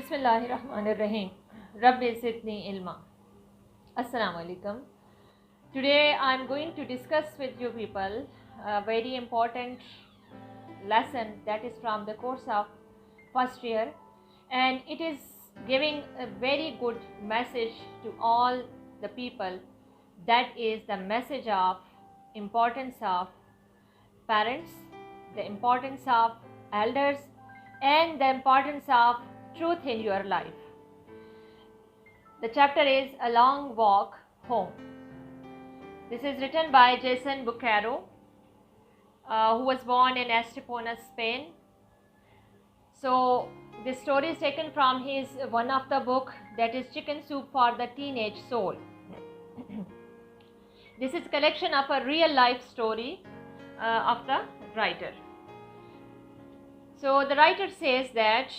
Bismillahirrahmanirrahim. Rabbi zidni ilma. Assalamu alaikum. Today I am going to discuss with you people a very important lesson that is from the course of first year, and it is giving a very good message to all the people. That is the message of importance of parents, the importance of elders, and the importance of truth in your life. The chapter is A Long Walk Home. This is written by Jason Bucaro, who was born in Estepona, Spain. So this story is taken from his one of the book, that is Chicken Soup for the Teenage Soul. This is a collection of a real life story of the writer. So the writer says that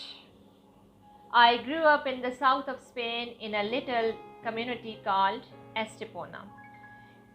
I grew up in the south of Spain in a little community called Estepona.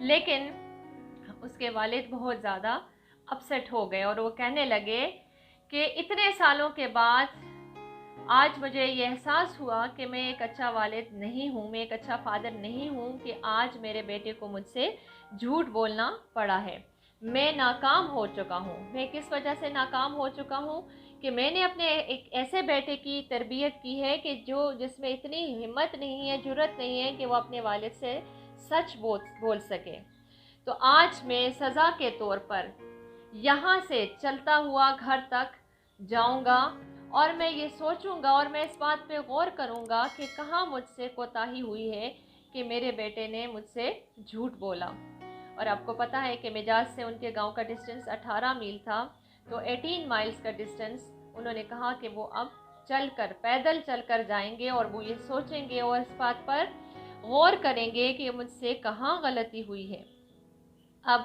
لیکن اس کے والد بہت زیادہ upset ہو گئے اور وہ کہنے لگے کہ اتنے سالوں کے بعد آج مجھے یہ احساس ہوا کہ میں ایک اچھا والد نہیں ہوں، میں ایک اچھا فادر نہیں ہوں کہ آج میرے بیٹے کو مجھ سے جھوٹ بولنا پڑا ہے۔ میں ناکام ہو چکا ہوں۔ میں کس وجہ سے ناکام ہو چکا ہوں کہ میں نے اپنے ایک ایسے بیٹے کی تربیت کی ہے کہ جس میں اتنی ہمت نہیں ہے، جرأت نہیں ہے کہ وہ اپنے والد سے سچ بول سکے۔ تو آج میں سزا کے طور پر یہاں سے چلتا ہوا گھر تک جاؤں گا اور میں یہ سوچوں گا اور میں اس بات پہ غور کروں گا کہ کہاں مجھ سے کوتاہی ہوئی ہے کہ میرے بیٹے نے مجھ سے جھوٹ بولا۔ اور آپ کو پتہ ہے کہ مجاز سے ان کے گاؤں کا ڈسٹنس 18 میل تھا، تو 18 مائلز کا ڈسٹنس انہوں نے کہا کہ وہ اب پیدل چل کر جائیں گے اور وہ یہ سوچیں گے اور اس بات پر غور کریں گے کہ مجھ سے کہاں غلطی ہوئی ہے۔ اب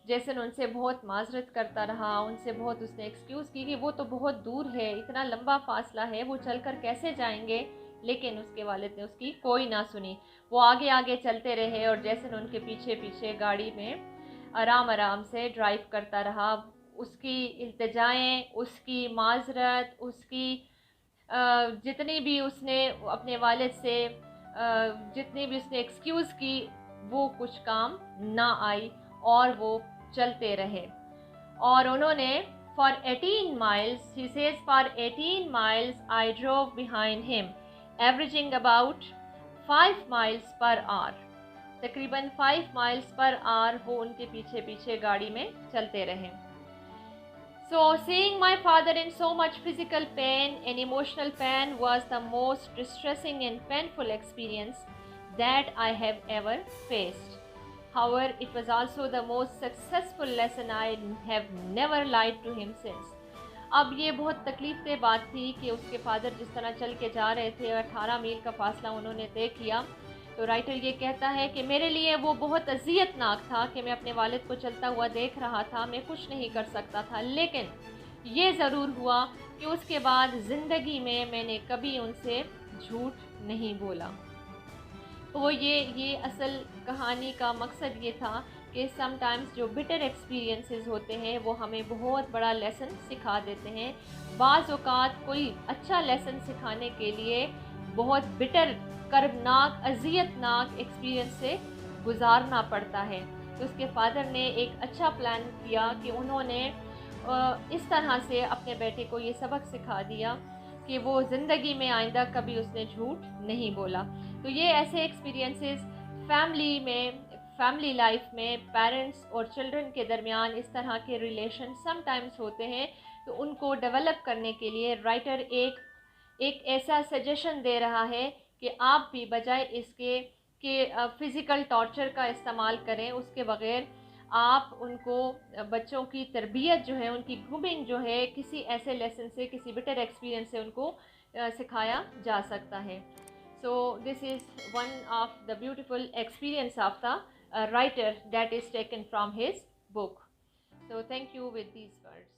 جیسن ان سے بہت معذرت کرتا رہا، ان سے بہت اس نے ایکسکیوز کی کہ وہ تو بہت دور ہے، اتنا لمبا فاصلہ ہے، وہ چل کر کیسے جائیں گے، لیکن اس کے والد نے اس کی کوئی نہ سنی۔ وہ آگے آگے چلتے رہے اور جیسن ان کے پیچھے پیچھے گاڑی میں آرام سے ڈرائیو کرتا رہا۔ اس کی التجائیں، اس کی معذرت، اس کی جتنی بھی اس نے اپنے والد سے جتنی بھی اس نے ایکسکیوز کی، وہ کچھ کام نہ آئی اور وہ چلتے رہے۔ اور انہوں نے for 18 miles, he says for 18 miles I drove behind him, averaging about 5 miles per hour. تقریباً 5 miles per hour وہ ان کے پیچھے پیچھے گاڑی میں چلتے رہے۔ So seeing my father in so much physical pain and emotional pain was the most distressing and painful experience that I have ever faced. However, it was also the most successful lesson. I have never lied to him since. اب یہ بہت تکلیف دہ بات تھی کہ اس کے father جس طرح چل کے جا رہے تھے، 18 میل کا فاصلہ انہوں نے طے کیا، تو رائٹر یہ کہتا ہے کہ میرے لیے وہ بہت اذیت ناک تھا کہ میں اپنے والد کو چلتا ہوا دیکھ رہا تھا، میں کچھ نہیں کر سکتا تھا، لیکن یہ ضرور ہوا کہ اس کے بعد زندگی میں نے کبھی ان سے جھوٹ نہیں بولا۔ وہ یہ اصل کہانی کا مقصد یہ تھا کہ سم ٹائمز جو بٹر ایکسپیرینسز ہوتے ہیں وہ ہمیں بہت بڑا لیسن سکھا دیتے ہیں۔ بعض اوقات کوئی اچھا لیسن سکھانے کے لیے بہت بٹر، کربناک، اذیت ناک ایکسپیرینس سے گزارنا پڑتا ہے۔ تو اس کے فادر نے ایک اچھا پلان کیا کہ انہوں نے اس طرح سے اپنے بیٹے کو یہ سبق سکھا دیا کہ وہ زندگی میں آئندہ کبھی اس نے جھوٹ نہیں بولا۔ تو یہ ایسے ایکسپیرینسز فیملی لائف میں پیرنٹس اور چلڈرن کے درمیان اس طرح کے ریلیشن سم ٹائمز ہوتے ہیں، تو ان کو ڈیولپ کرنے کے لیے رائٹر ایک ایسا سجیشن دے رہا ہے کہ آپ بھی بجائے اس کے کہ فزیکل ٹارچر کا استعمال کریں، اس کے بغیر آپ ان کو بچوں کی تربیت جو ہے، ان کی گرومنگ جو ہے، کسی ایسے لیسن سے، کسی بٹر ایکسپیرینس سے ان کو سکھایا جا سکتا ہے۔ So this is one of the beautiful experience of the writer that is taken from his book. So thank you with these words.